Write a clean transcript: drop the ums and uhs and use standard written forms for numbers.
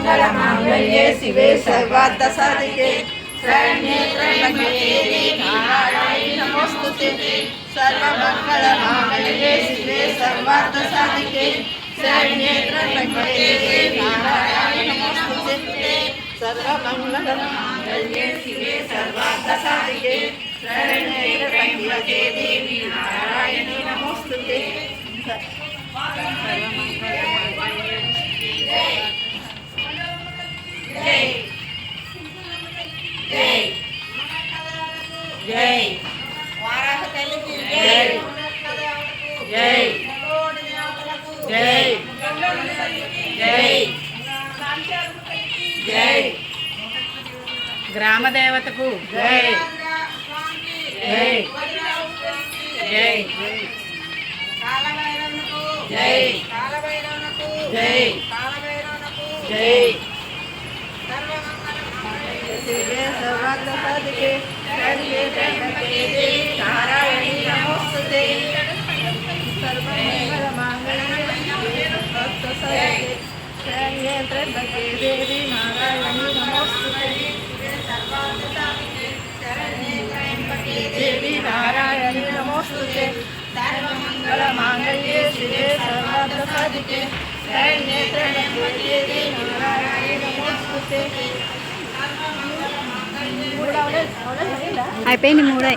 सर्वमङ्गलमाङ्गल्ये शिवे सर्वार्थसाधिके शरण्ये त्र्यम्बके देवी नारायणी नमोस्तुते सर्वमङ्गलमाङ्गल्ये शिवे सर्वार्थसाधिके शरण्ये त्र्यम्बके देवी नारायणी नमोस्तुते सर्वमङ्गलमाङ्गल्ये शिवे सर्वार्थसाधिके शरण्ये त्र्यम्बके देवी नारायणी नमोस्तुते जय जय जय जय जय ग्राम देवतकु जय जय जय जय जय जय सर्वार्थसाधिके शरण्ये त्र्यम्बके देवी नारायणी नमोस्तुते सर्वमङ्गलमाङ्गल्ये शिवे सर्वार्थसाधिके शरण्ये त्र्यम्बके देवी नारायणी नमोस्तुते शरण्ये त्र्यम्बके देवी नारायणी नमोस्तुते सर्वमङ्गलमाङ्गल्ये शिवे सर्वार्थसाधिके शरण्ये त्र्यम्बके देवी नारायणी नमोस्तुते అయిపోయింది మూడే